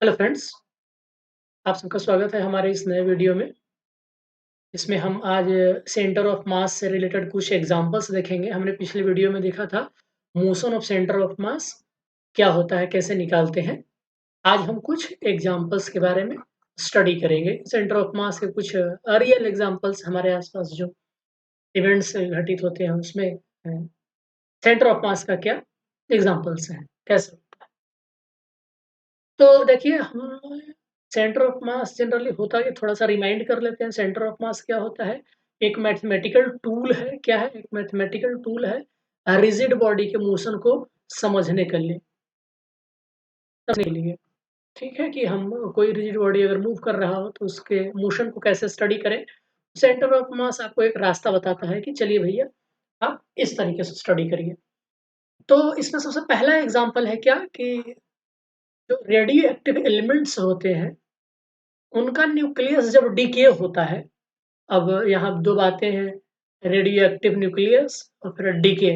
Hello friends, आप सबका स्वागत है हमारे इस नए वीडियो में। इसमें हम आज सेंटर ऑफ मास से रिलेटेड कुछ एग्जांपल्स देखेंगे। हमने पिछले वीडियो में देखा था motion of centre of mass क्या होता है, कैसे निकालते हैं। आज हम कुछ एग्जांपल्स के बारे में स्टडी करेंगे। सेंटर ऑफ मास के कुछ रियल एग्जांपल्स हमारे आसपास जो इवेंट्स घटित होते हैं उसमें सेंटर ऑफ मास का क्या एग्जांपल्स हैं, कैसे। तो देखिए, हम सेंटर ऑफ मास जनरली होता है, थोड़ा-सा रिमाइंड कर लेते हैं। सेंटर ऑफ मास क्या होता है? एक मैथमेटिकल टूल है। क्या है? एक मैथमेटिकल टूल है रिजिड बॉडी के मोशन को समझने के लिए। ठीक है? कि हम कोई रिजिड बॉडी अगर मूव कर रहा हो तो उसके मोशन को कैसे स्टडी करें। सेंटर ऑफ मास आपको एक रास्ता बताता है कि चलिए भैया, आप इस तरीके से स्टडी करिए। तो इसमें सबसे पहला एग्ज़ाम्पल है क्या कि जो रेडियो एक्टिव एलिमेंट्स होते हैं, उनका न्यूक्लियस जब डिके होता है। अब यहाँ 2 बातें हैं, रेडियो एक्टिव न्यूक्लियस और फिर डीके।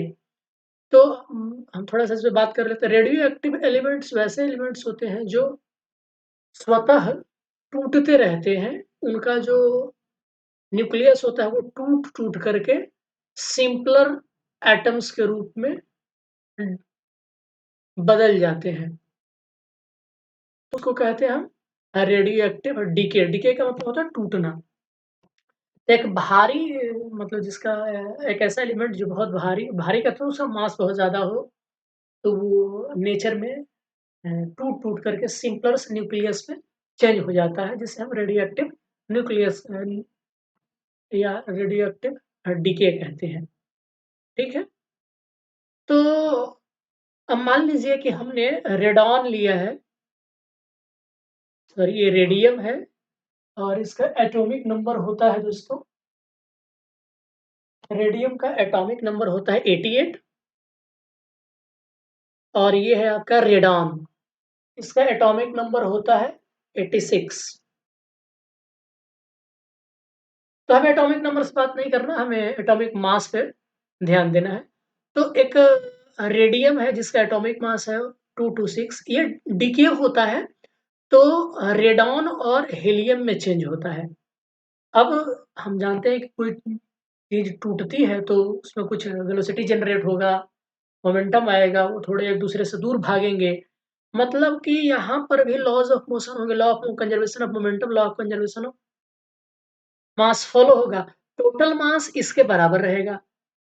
तो हम थोड़ा-सा इस पे बात कर लेते हैं। रेडियो एक्टिव एलिमेंट्स वैसे एलिमेंट्स होते हैं जो स्वतः टूटते रहते हैं। उनका जो न्यूक्लियस होता है वो टूट-टूट करके सिंपलर एटम्स के रूप में बदल जाते हैं। उसको कहते हैं हम रेडियो एक्टिव डीके। डीके का मतलब होता है टूटना। एक भारी मतलब जिसका एक ऐसा एलिमेंट जो बहुत भारी भारी कहते हैं, उसका मास बहुत ज़्यादा हो, तो वो नेचर में टूट-टूट करके सिंपलर न्यूक्लियस में चेंज हो जाता है, जिसे हम रेडियो एक्टिव न्यूक्लियस या रेडियो एक्टिव डीके कहते हैं। ठीक है? तो अब मान लीजिए कि हमने रेडॉन लिया है, सॉरी ये रेडियम है और इसका एटॉमिक नंबर होता है दोस्तों, रेडियम का एटॉमिक नंबर होता है 88 और ये है आपका रेडॉन। इसका एटॉमिक नंबर होता है 86। तो हमें एटॉमिक नंबर से बात नहीं करना, हमें एटॉमिक मास पे ध्यान देना है। तो एक रेडियम है जिसका एटॉमिक मास है 226, ये डिके होता है तो रेडॉन और हीलियम में चेंज होता है। अब हम जानते हैं कि कोई चीज़ टूटती है तो उसमें कुछ वेलोसिटी जनरेट होगा, मोमेंटम आएगा, वो थोड़े एक-दूसरे से दूर भागेंगे। मतलब कि यहाँ पर भी लॉज़ ऑफ मोशन होंगे, law of conservation of momentum, law of conservation of mass follow होगा। टोटल मास इसके बराबर रहेगा।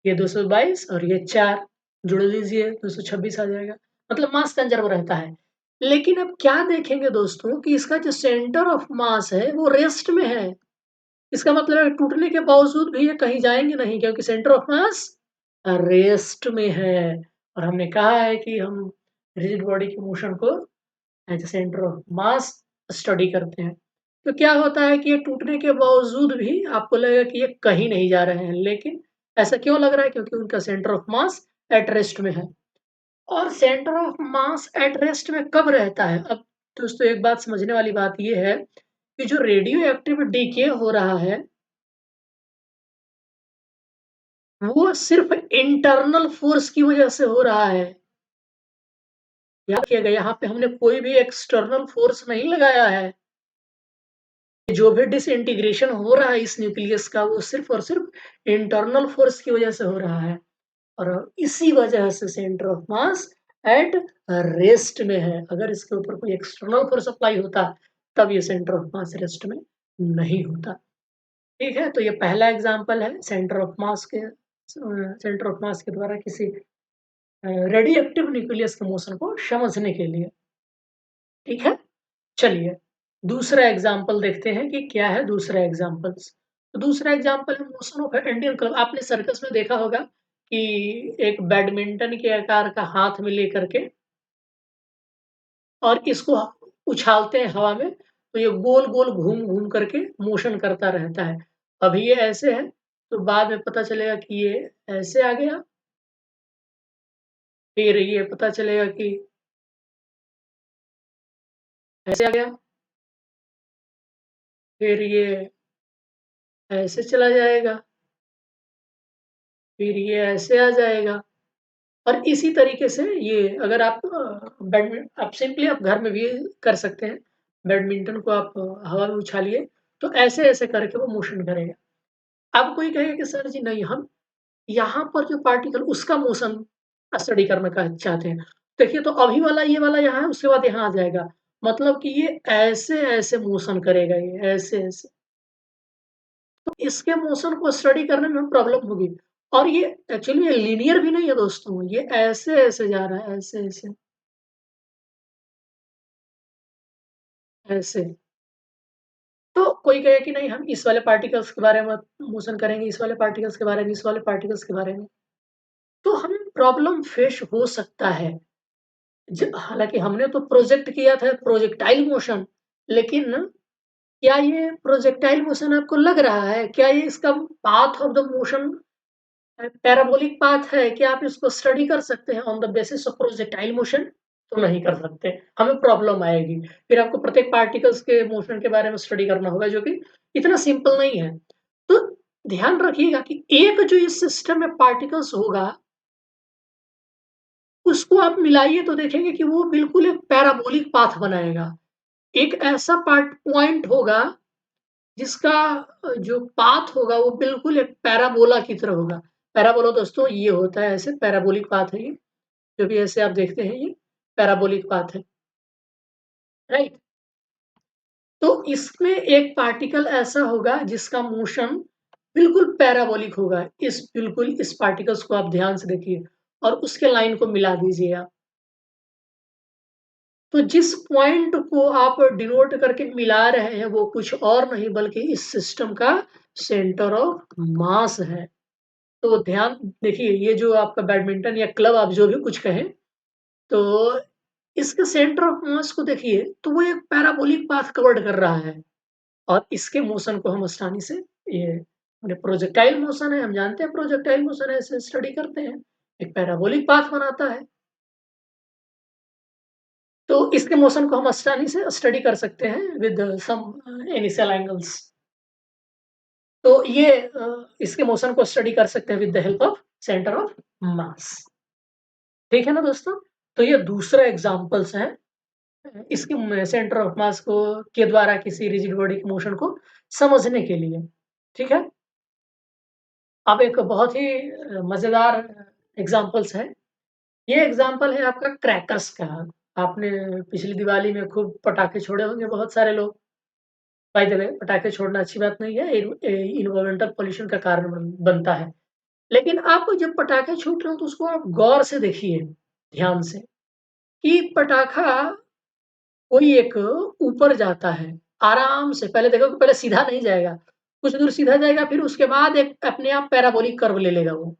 ये 222 और ये 4 जोड़ लीजिए 226 आ जाएगा। मतलब मास कंज़र्व रहता है। लेकिन अब क्या देखेंगे दोस्तों कि इसका जो सेंटर ऑफ मास है वो रेस्ट में है। इसका मतलब है टूटने के बावजूद भी ये कहीं जाएँगे नहीं, क्योंकि सेंटर ऑफ मास रेस्ट में है। और हमने कहा है कि हम रिजिड बॉडी के मोशन को as a centre of mass study करते हैं। तो क्या होता है कि ये टूटने के बावजूद भी आपको लगेगा कि ये कहीं नहीं जा रहे हैं, लेकिन ऐसा क्यों लग रहा है? क्योंकि उनका centre of mass at rest में है। और centre of mass at rest में कब रहता है? अब दोस्तों एक बात समझने वाली बात ये है कि जो रेडियो एक्टिव डीके हो रहा है, वो सिर्फ़ इंटरनल फ़ोर्स की वज़ह से हो रहा है। याद रखिएगा, यहाँ पे हमने कोई भी एक्सटर्नल फ़ोर्स नहीं लगाया है। जो भी डिसइंटीग्रेशन हो रहा है इस न्यूक्लियस का, वो सिर्फ़ और सिर्फ़ इंटरनल फ़ोर्स की वज़ह से हो रहा है। और इसी वज़ह से centre of mass at rest में है। अगर इसके ऊपर कोई एक्सटर्नल फ़ोर्स अप्लाई होता, तब ये सेंटर ऑफ मास रेस्ट में नहीं होता। ठीक है? तो ये पहला एग्ज़ाम्पल है सेंटर ऑफ मास के सेंटर ऑफ मास के द्वारा किसी रेडियो एक्टिव न्यूक्लियस के मोशन को समझने के लिए। ठीक है? चलिए, दूसरा एग्ज़ाम्पल देखते हैं कि क्या है दूसरा एग्ज़ाम्पल्स। तो दूसरा एग्ज़ाम्पल है मोशन ऑफ इंडियन क्लब। आपने सर्कस में देखा होगा कि एक बैडमिंटन के आकार का हाथ में लेकर के और इसको उछालते हैं हवा में, तो ये गोल-गोल घूम-घूम करके मोशन करता रहता है। अभी ये ऐसे है, तो बाद में पता चलेगा कि ये ऐसे आ गया, फिर ये पता चलेगा कि ऐसे आ गया, फिर ये ऐसे चला जाएगा, फिर ये ऐसे आ जाएगा। और इसी तरीके से ये अगर आप आप सिंपली आप घर में भी कर सकते हैं। बैडमिंटन को आप हवा में उछालिए, तो ऐसे-ऐसे करके वो मोशन करेगा। अब कोई कहेगा कि सर जी नहीं, हम यहाँ पर जो पार्टिकल उसका मोशन स्टडी करना का चाहते हैं। देखिए तो अभी वाला ये वाला यहाँ है, उसके बाद यहाँ आ जाएगा। मतलब कि ये ऐसे-ऐसे मोशन करेगा ये, ऐसे-ऐसे। तो इसके मोशन को स्टडी करने में प्रॉब्लम होगी। और ये एक्चुअली ये लीनियर भी नहीं है दोस्तों, ये ऐसे-ऐसे जा रहा है, ऐसे-ऐसे, ऐसे। तो कोई कहे कि नहीं हम इस वाले पार्टिकल्स के बारे में मोशन करेंगे, इस वाले पार्टिकल्स के बारे में, इस वाले पार्टिकल्स के बारे में। तो हमें प्रॉब्लम फेस हो सकता है। हालाँकि हमने तो प्रोजेक्ट किया था प्रोजेक्टाइल मोशन, लेकिन क्या ये प्रोजेक्टाइल मोशन आपको लग रहा है? क्या ये इसका path of the motion parabolic path है? क्या आप इसको स्टडी कर सकते हैं on the basis of projectile motion? तो नहीं कर सकते, हमें प्रॉब्लम आएगी। फिर आपको प्रत्येक पार्टिकल्स के मोशन के बारे में स्टडी करना होगा, जो कि इतना सिंपल नहीं है। तो ध्यान रखिएगा कि एक जो इस सिस्टम में पार्टिकल्स होगा, उसको आप मिलाइए तो देखेंगे कि वो बिल्कुल एक पैराबोलिक पाथ बनाएगा। एक ऐसा पॉइंट होगा जिसका जो पाथ होगा वो बिल्कुल एक पैराबोला की तरह होगा। पैराबोला दोस्तों ये होता है ऐसे पैराबोलिक पाथ है ये, जो भी ऐसे आप देखते हैं ये पैराबोलिक पाथ है, राइट? तो इसमें एक पार्टिकल ऐसा होगा जिसका मोशन बिल्कुल पैराबोलिक होगा। इस पार्टिकल्स को आप ध्यान से देखिए और उसके लाइन को मिला दीजिए आप। तो जिस पॉइंट को आप डिनोट करके मिला रहे हैं वो कुछ और नहीं बल्कि इस सिस्टम का सेंटर ऑफ मास है। तो ध्यान देखिए ये जो आपका बैडमिंटन या क्लब आप जो भी कुछ कहें, तो इसके सेंटर ऑफ मास को देखिए तो वो एक पैराबोलिक पाथ कवर्ड कर रहा है और इसके मोशन को हम आसानी से ये प्रोजेक्टाइल मोशन है, हम जानते हैं प्रोजेक्टाइल मोशन ऐसे स्टडी करते हैं, एक पैराबोलिक पाथ बनाता है। तो इसके मोशन को हम आसानी से स्टडी कर सकते हैं विद सम इनिशियल एंगल्स। तो ये इसके मोशन को स्टडी कर सकते हैं with the help of centre of mass. ठीक है ना दोस्तों? तो ये दूसरा एग्जांपल्स है इसके सेंटर ऑफ मास को के द्वारा किसी रिजिड बॉडी के मोशन को समझने के लिए। ठीक है? अब एक बहुत ही मजेदार एग्जांपल्स है। ये एग्जांपल है आपका क्रैकर्स का। आपने पिछली दिवाली में खूब पटाखे छोड़े होंगे बहुत सारे लोग। बाय द वे पटाखे छोड़ना अच्छी बात नहीं है, एनवायरमेंटल पॉल्यूशन का कारण बनता है। लेकिन आप जब पटाखे छूट रहे हो तो उसको आप गौर से देखिए, ध्यान से, कि पटाखा कोई एक ऊपर जाता है, आराम से पहले देखो कि पहले सीधा नहीं जाएगा, कुछ दूर सीधा जाएगा फिर उसके बाद एक अपने आप पैराबोलिक कर्व ले लेगा वो।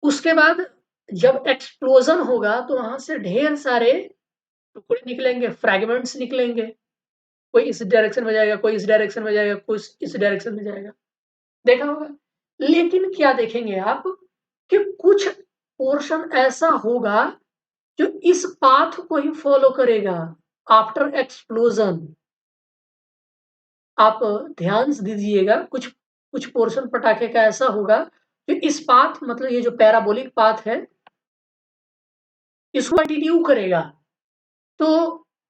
उसके बाद जब एक्सप्लोज़न होगा तो वहाँ से ढेर सारे टुकड़े निकलेंगे, फ्रैगमेंट्स निकलेंगे। कोई इस डायरेक्शन में जाएगा, कोई इस डायरेक्शन में जाएगा, कुछ इस डायरेक्शन में जाएगा। देखा होगा। लेकिन क्या देखेंगे आप कि कुछ पोर्शन ऐसा होगा जो इस पाथ को ही फॉलो करेगा आफ्टर एक्सप्लोजन। आप ध्यान से दीजिएगा कुछ कुछ पोर्शन पटाखे का ऐसा होगा कि इस पाथ मतलब ये जो पैराबोलिक पाथ है इसको कंटिन्यू करेगा। तो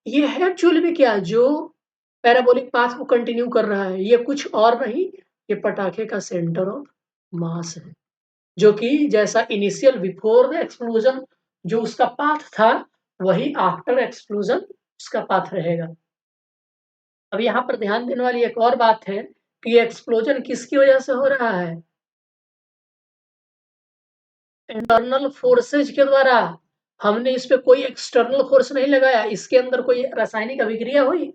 ये है एक्चुअली में क्या जो पैराबोलिक पाथ को कंटिन्यू कर रहा है ये कुछ और नहीं, ये पटाखे का सेंटर ऑफ मास है। जो कि जैसा इनिशियल बिफोर द एक्सप्लोजन जो उसका पाथ था, वही आफ्टर एक्सप्लोजन उसका पाथ रहेगा। अब यहाँ पर ध्यान देने वाली एक और बात है कि ये एक्सप्लोजन किसकी वजह से हो रहा है? इंटरनल फोर्सेज के द्वारा। हमने इस पे कोई एक्सटर्नल फोर्स नहीं लगाया, इसके अंदर कोई रासायनिक अभिक्रिया हुई,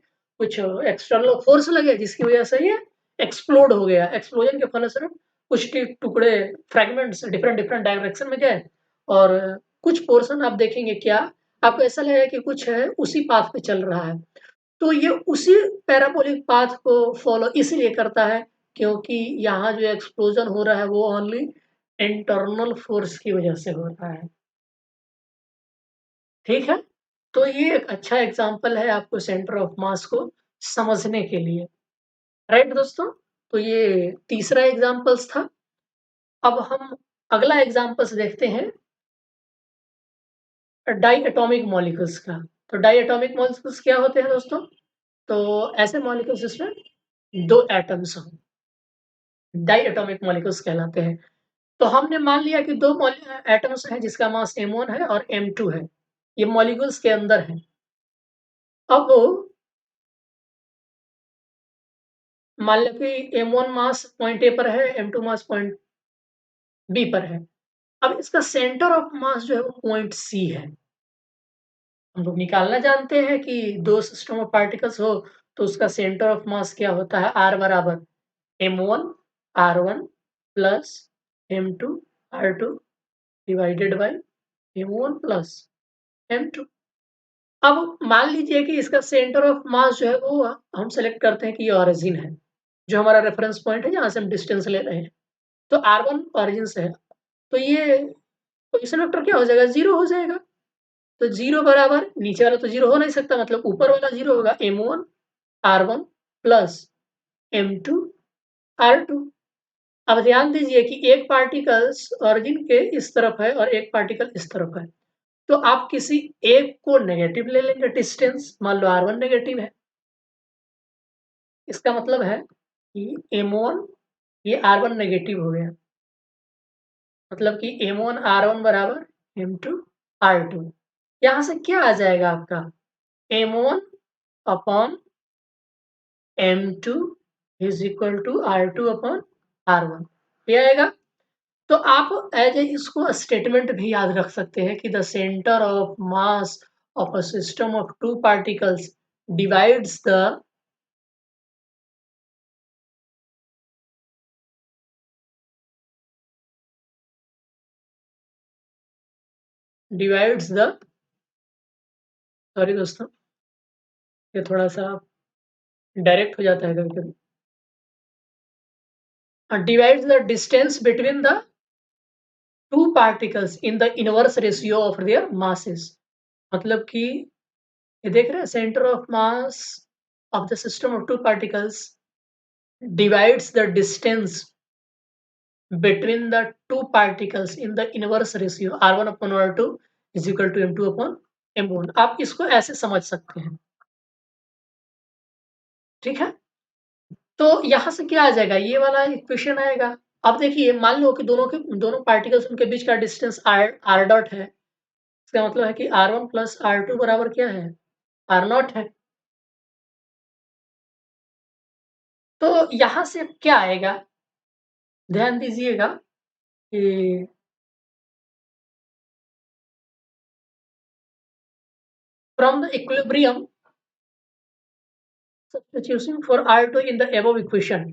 कुछ एक्सटर्नल फोर्स लगे जिसकी वजह से ये एक्सप्लोड हो गया। एक्सप्लोजन के फलस्वरूप कुछ टुकड़े फ्रैगमेंट्स डिफरेंट डिफरेंट डायरेक्शन में गए और कुछ पोर्शन आप देखेंगे क्या आपको ऐसा लगेगा कि कुछ है उसी पाथ पे चल रहा है। तो ये उसी पैराबोलिक पाथ को फॉलो इसलिए करता है क्योंकि यहाँ जो एक्सप्लोजन हो रहा है वो ओनली इंटरनल फोर्स की वजह से हो रहा है। ठीक है? तो ये एक अच्छा एग्जांपल है आपको सेंटर ऑफ मास को समझने के लिए। राइट दोस्तों? तो ये तीसरा एग्जांपल्स था। अब हम अगला एग्जांपल्स देखते हैं डाई एटॉमिक मॉलिक्यूल्स का। तो डाई एटॉमिक मॉलिक्यूल्स क्या होते हैं दोस्तों? तो ऐसे मॉलिक्यूल्स जिसमें 2 एटम्स हों, डाई एटॉमिक मॉलिक्यूल्स कहलाते हैं। तो हमने मान लिया कि 2 एटम्स हैं जिसका मास m1 है और m2 है। ये मॉलिक्यूल्स के अंदर हैं। अब मान लो कि m1 मास पॉइंट A पर है, m2 मास पॉइंट B पर है। अब इसका सेंटर ऑफ मास जो है वो पॉइंट C है। हम लोग निकालना जानते हैं कि 2 सिस्टम ऑफ पार्टिकल्स हो तो उसका सेंटर ऑफ मास क्या होता है? R बराबर m1 r1 plus m2 r2 divided by m1 plus m2। अब मान लीजिए कि इसका सेंटर ऑफ मास जो है वो हम सेलेक्ट करते हैं कि ये ऑरिजिन है, जो हमारा रेफरेंस पॉइंट है जहाँ से हम डिस्टेंस ले रहे हैं। तो r1 ऑरिजिन से है, तो ये पोजीशन वेक्टर क्या हो जाएगा? 0 हो जाएगा। तो 0 बराबर नीचे वाला तो 0 हो नहीं सकता, मतलब ऊपर वाला 0 होगा m1 r1 plus m2 r2। अब ध्यान दीजिए कि एक पार्टिकल्स ऑरिजिन के इस तरफ है और एक पार्टिकल इस तरफ है। तो आप किसी एक को नेगेटिव ले लेंगे डिस्टेंस, मान लो r1 नेगेटिव है। इसका मतलब है कि m1 ये r1 नेगेटिव हो गया, मतलब कि m1 r1 बराबर m2 r2। यहाँ से क्या आ जाएगा आपका? m1 upon m2 is equal to r2 upon r1, ये आएगा। तो आप एज ए इसको स्टेटमेंट भी याद रख सकते हैं कि the centre of mass of a system of two particles divides the divides the sorry दोस्तों, ये थोड़ा सा डायरेक्ट हो जाता है कभी कभी। Divides the distance between the two particles in the inverse ratio of their masses. मतलब कि ये देख रहे हैं, centre of mass of the system of two particles divides the distance between the two particles in the inverse ratio r1 upon r2 is equal to m2 upon m1। आप इसको ऐसे समझ सकते हैं, ठीक है। तो यहां से क्या आ जाएगा? ये वाला इक्वेशन आएगा। अब देखिए, मान लो कि दोनों पार्टिकल्स उनके बीच का डिस्टेंस r डॉट है। इसका मतलब है कि r1 प्लस r2 बराबर क्या है? r नॉट है। तो यहां से क्या आएगा? ध्यान दीजिएगा कि from the equilibrium substitution for R2 in the above equation.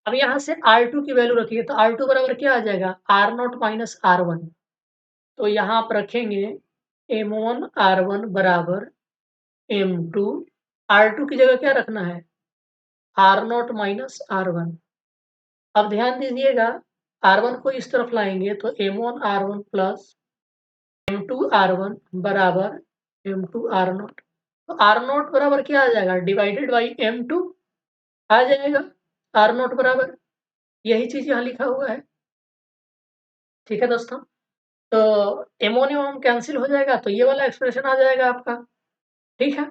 अब यहाँ से R2 की वैल्यू रखिए, तो R2 बराबर क्या आ जाएगा? R not minus R1। तो यहाँ आप रखेंगे M1 R1 बराबर M2। R2 की जगह क्या रखना है? R not minus R1। अब ध्यान दीजिएगा, R1 को इस तरफ लाएंगे तो M1 R1 plus M2 R1 बराबर M2 R नॉट। तो R नॉट बराबर क्या आ जाएगा? डिवाइडेड बाई M2 आ जाएगा, R नॉट बराबर यही चीज यहाँ लिखा हुआ है। ठीक है दोस्तों, तो एमोनियम कैंसिल हो जाएगा तो ये वाला एक्सप्रेशन आ जाएगा आपका। ठीक है,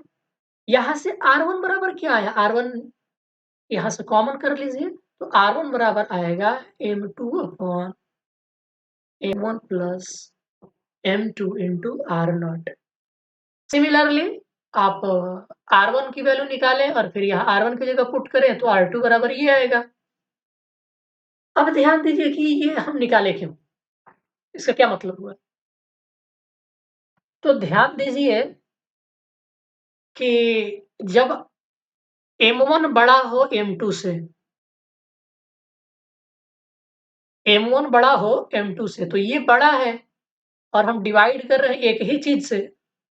यहाँ से R1 बराबर क्या आया? R1 यहाँ से कॉमन कर लीजिए, तो R1 बराबर आएगा M2 upon M1 plus M2 into R not. Similarly आप R1 की वैल्यू निकालें और फिर यहाँ R1 की जगह पुट करें तो R2 बराबर ये आएगा। अब ध्यान दीजिए कि ये हम निकाले क्यों, इसका क्या मतलब हुआ? तो ध्यान दीजिए कि जब M1 बड़ा हो M2 से, M1 बड़ा हो M2 से, तो ये बड़ा है और हम डिवाइड कर रहे हैं एक ही चीज से,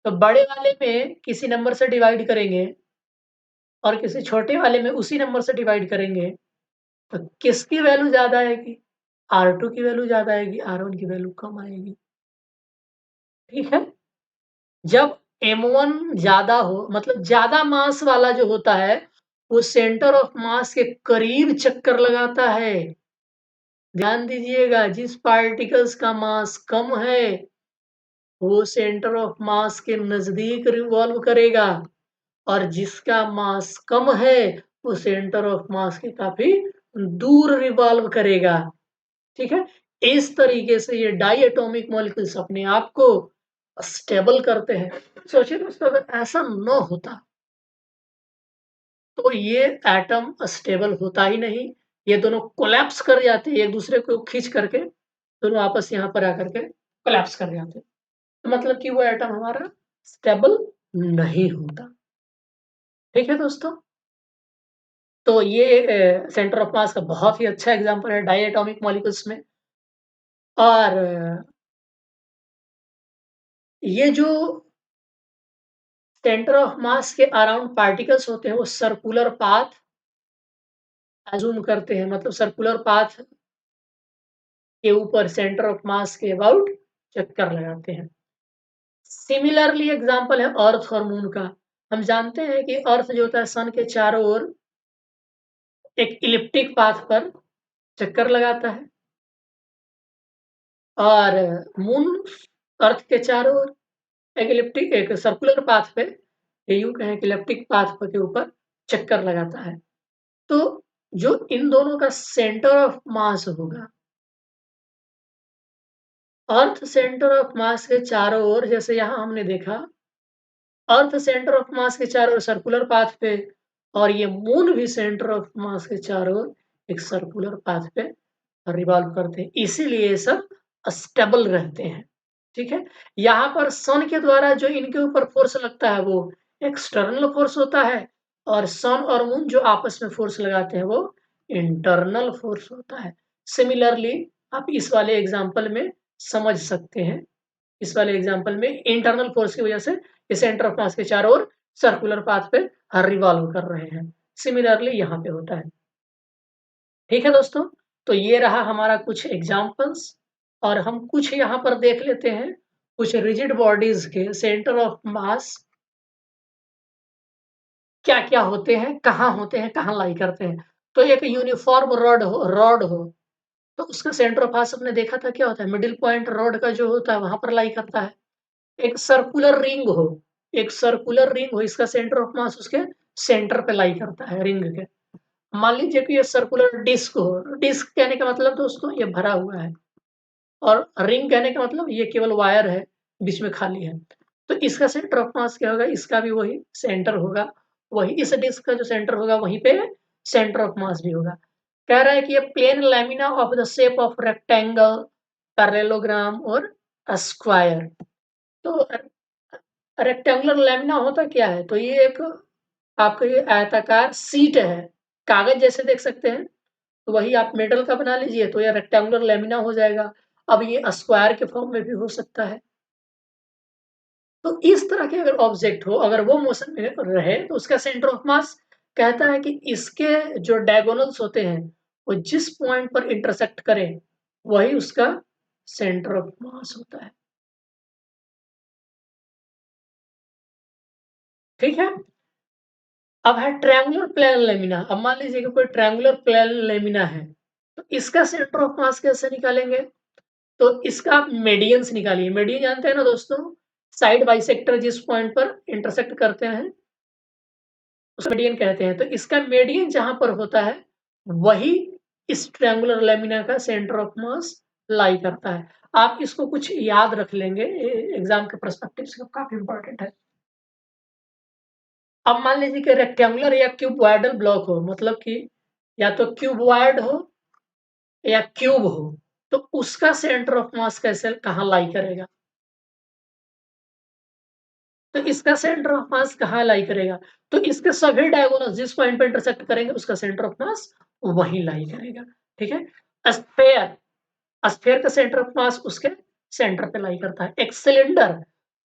तो बड़े वाले में किसी नंबर से डिवाइड करेंगे और किसी छोटे वाले में उसी नंबर से डिवाइड करेंगे, तो किसकी वैल्यू ज्यादा आएगी? R2 की वैल्यू ज्यादा आएगी, R1 की वैल्यू कम आएगी। ठीक है, जब M1 ज्यादा हो, मतलब ज्यादा मास वाला जो होता है वो सेंटर ऑफ मास के करीब चक्कर लगाता है, ध्यान दीजिएगा, जिस पार्टिकल्स का मास कम है वो सेंटर ऑफ मास के नजदीक रिवॉल्व करेगा, और जिसका मास कम है वो सेंटर ऑफ मास के काफी दूर रिवॉल्व करेगा। ठीक है, इस तरीके से ये डाई एटॉमिक मॉलिक्यूल्स अपने आप को स्टेबल करते हैं। सोचिए दोस्तों, अगर ऐसा न होता तो ये एटम स्टेबल होता ही नहीं, ये दोनों कोलैप्स कर जाते, एक दूसरे को खींच करके दोनों आपस यहाँ पर आकर के कोलैप्स कर जाते, तो मतलब कि वो एटम हमारा स्टेबल नहीं होता। ठीक है दोस्तों, तो ये सेंटर ऑफ मास का बहुत ही अच्छा एग्जांपल है डाई एटॉमिक मॉलिक्यूल्स में। और ये जो सेंटर ऑफ मास के अराउंड पार्टिकल्स होते हैं वो सर्कुलर पाथ अज्यूम करते हैं, मतलब सर्कुलर पाथ के ऊपर सेंटर ऑफ मास के अबाउट चक्कर लगाते हैं। सिमिलरली एग्जांपल है अर्थ और मून का। हम जानते हैं कि अर्थ जो होता है सन के चारों ओर एक इलिप्टिक पाथ पर चक्कर लगाता है, और मून अर्थ के चारों ओर एक इलिप्टिक एक सर्कुलर पाथ पे, ये यूं कहें कि इलिप्टिक पाथ के ऊपर चक्कर लगाता है। तो जो इन दोनों का सेंटर ऑफ मास होगा, अर्थ सेंटर ऑफ मास के चारों ओर, जैसे यहां हमने देखा अर्थ सेंटर ऑफ मास के चारों ओर सर्कुलर पाथ पे, और ये मून भी सेंटर ऑफ मास के चारों ओर एक सर्कुलर पाथ पे रिवॉल्व करते हैं, इसीलिए ये सब स्टेबल रहते हैं। ठीक है, यहाँ पर सन के द्वारा जो इनके ऊपर फोर्स लगता है वो एक्सटर्नल फोर्स होता है, और सन और मून जो आपस में फोर्स लगाते हैं वो इंटरनल फोर्स होता है। सिमिलरली आप इस वाले एग्जाम्पल में समझ सकते हैं, इस वाले एग्जाम्पल में इंटरनल फोर्स की वजह से ये सेंटर ऑफ मास के चारों ओर सर्कुलर पाथ पे रिवॉल्व कर रहे हैं। सिमिलरली यहाँ पे होता है। ठीक है दोस्तों, तो ये रहा हमारा कुछ एग्जाम्पल्स, और हम कुछ यहाँ पर देख लेते हैं कुछ रिजिड बॉडीज के सेंटर ऑफ मास क्या क्या होते हैं, कहाँ लाई करते हैं। तो एक यूनिफॉर्म रॉड हो तो उसका सेंटर ऑफ मास हमने देखा था क्या होता है, मिडिल पॉइंट रॉड का जो होता है वहां पर लाई करता है। एक सर्कुलर रिंग हो, एक सर्कुलर रिंग हो, इसका सेंटर ऑफ मास उसके सेंटर पे लाई करता है रिंग के। मान लीजिए कि ये सर्कुलर डिस्क हो, डिस्क कहने का मतलब दोस्तों ये भरा हुआ है, और रिंग कहने का मतलब ये केवल वायर है, बीच में खाली है। तो इसका सेंटर ऑफ मास क्या होगा, इसका भी वही सेंटर होगा, वही इस डिस्क का जो सेंटर होगा वहीं पे सेंटर ऑफ मास भी होगा। कह रहा है कि ये plane lamina of the shape of rectangle, parallelogram और स्क्वायर। तो रेक्टेंगुलर लैमिना होता क्या है, तो ये एक आपका ये आयताकार सीट है, कागज जैसे देख सकते हैं, तो वही आप मेटल का बना लीजिए तो ये रेक्टेंगुलर लैमिना हो जाएगा। अब ये स्क्वायर के फॉर्म में भी हो सकता है। तो इस तरह के अगर ऑब्जेक्ट हो, अगर वो मोशन में रहे तो उसका सेंटर ऑफ मास कहता है कि इसके जो डायगोनल्स होते हैं वो जिस पॉइंट पर इंटरसेक्ट करें वही उसका सेंटर ऑफ मास होता है। ठीक है, अब है ट्रायंगुलर प्लेन लेमिना। अब मान लीजिए कि कोई ट्रायंगुलर प्लेन लेमिना है, तो इसका सेंटर ऑफ मास कैसे निकालेंगे, तो इसका आप मेडियन से निकालिए। मेडियन जानते हैं ना दोस्तों, साइड बाइसेक्टर जिस पॉइंट पर इंटरसेक्ट करते हैं उसको मेडियन कहते हैं। तो इसका मेडियन जहां पर होता है वही इस ट्रायंगुलर लेमिना का सेंटर ऑफ मास लाई करता है। आप इसको कुछ याद रख लेंगे, एग्जाम के पर्सपेक्टिव से काफी इंपॉर्टेंट है। अब मान लीजिए कि रेक्टेंगुलर या क्यूबॉइडल ब्लॉक हो, मतलब कि या तो क्यूबॉइड हो या क्यूब हो, तो उसका सेंटर ऑफ मास कैसे कहाँ लाई करेगा, तो इसका सेंटर ऑफ मास कहाँ लाई करेगा, तो इसके सभी डायगोनल जिस पॉइंट पे इंटरसेक्ट करेंगे उसका सेंटर ऑफ मास वहीं लाई करेगा। ठीक है, स्फेयर, स्फेयर का सेंटर ऑफ मास उसके सेंटर पे लाई करता है। एक सिलेंडर,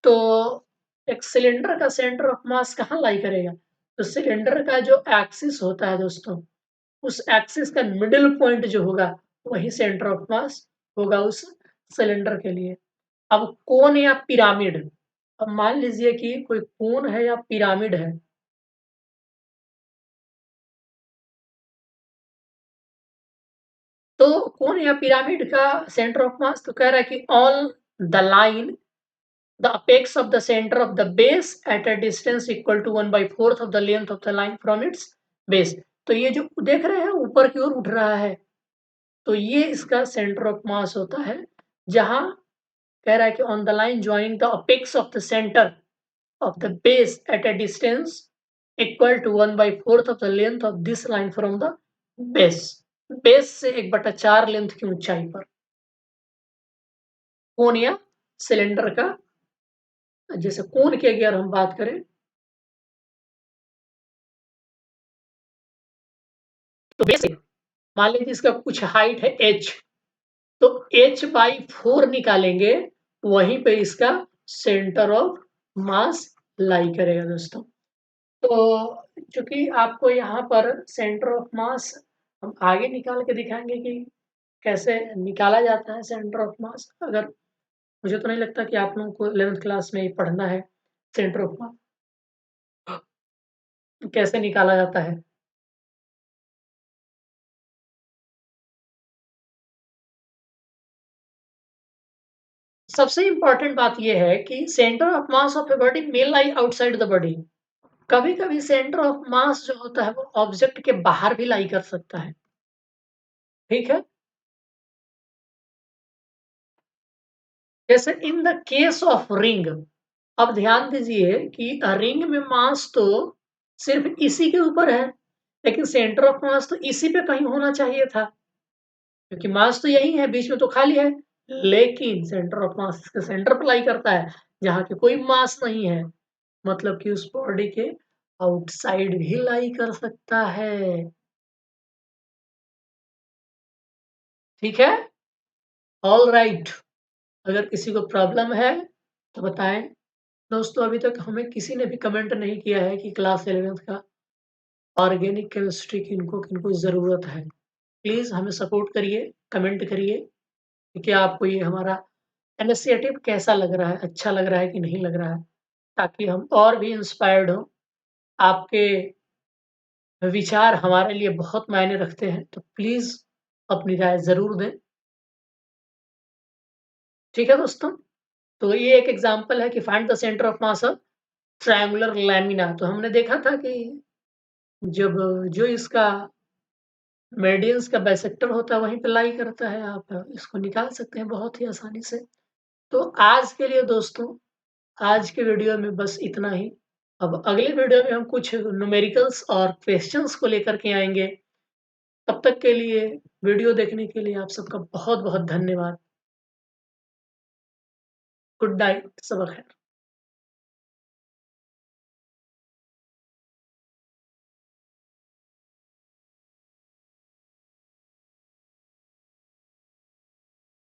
तो एक सिलेंडर का सेंटर ऑफ मास कहाँ लाई करेगा, तो सिलेंडर का जो एक्सिस होता है दोस्तों, उस एक्सिस का मिडिल पॉइंट जो होगा वही सेंटर ऑफ मास होगा उस सिलेंडर के लिए। अब कोन या पिरामिड, अब मान लीजिए कि कोई कोन है या पिरामिड है, तो कोन या पिरामिड का सेंटर ऑफ मास तो कह रहा है कि on the line the apex of the centre of the base at a distance equal to 1/4 of the length of the line from its base. तो ये जो देख रहे हैं ऊपर की ओर उठ रहा है, तो ये इसका सेंटर ऑफ मास होता है, जहां कह रहा है कि on the line joining the apex of the centre of the base at a distance equal to 1/4 of the length of this line from the base। Base से 1/4 लेंथ की ऊंचाई पर कोन या सिलेंडर का, जैसे कोन की अगर हम बात करें तो बेस मान लीजिए इसका कुछ हाइट है h, तो h/4 निकालेंगे, वहीं पे इसका सेंटर ऑफ मास लाई करेगा दोस्तों। तो चूंकि आपको यहाँ पर सेंटर ऑफ मास हम आगे निकाल के दिखाएंगे कि कैसे निकाला जाता है सेंटर ऑफ मास। अगर मुझे तो नहीं लगता कि आप लोगों को 11th क्लास में ही पढ़ना है सेंटर ऑफ मास कैसे निकाला जाता है। सबसे इंपॉर्टेंट बात यह है कि centre of mass of a body may lie outside the body. कभी-कभी सेंटर ऑफ मास जो होता है वो ऑब्जेक्ट के बाहर भी लाई कर सकता है, ठीक है? जैसे in the case of ring, अब ध्यान दीजिए कि रिंग में मास तो सिर्फ इसी के ऊपर है, लेकिन सेंटर ऑफ मास तो इसी पे कहीं होना चाहिए था, क्योंकि मास तो यही है, बीच में तो खाली है। लेकिन सेंटर ऑफ मास इसके सेंटर पर लाई करता है, जहाँ की कोई मास नहीं है, मतलब कि उस बॉडी के आउटसाइड भी लाई कर सकता है। ठीक है? All right. अगर किसी को प्रॉब्लम है तो बताएं। दोस्तों अभी तक हमें किसी ने भी कमेंट नहीं किया है कि क्लास 11th का ऑर्गेनिक केमिस्ट्री किनको किनको ज़रूरत है। प्लीज़ हमें सपोर्ट करिए, कमेंट करिए कि क्या आपको ये हमारा इनिशिएटिव कैसा लग रहा है, अच्छा लग रहा है कि नहीं लग रहा है, ताकि हम और भी इंस्पायर्ड हों। आपके विचार हमारे लिए बहुत मायने रखते हैं, तो प्लीज़ अपनी राय ज़रूर दें। ठीक है दोस्तों? तो ये एक एग्ज़ाम्पल है कि find the centre of mass of triangular lamina. तो हमने देखा था कि जब जो इसका मेडियंस का बाइसेक्टर होता है वहीं पे लाई करता है, आप इसको निकाल सकते हैं बहुत ही आसानी से। तो आज के लिए दोस्तों, आज के वीडियो में बस इतना ही। अब अगले वीडियो में हम कुछ न्यूमेरिकल्स और क्वेश्चंस को लेकर के आएँगे। तब तक के लिए वीडियो देखने के लिए आप सबका बहुत-बहुत धन्यवाद। गुड नाइट, सबा खैर।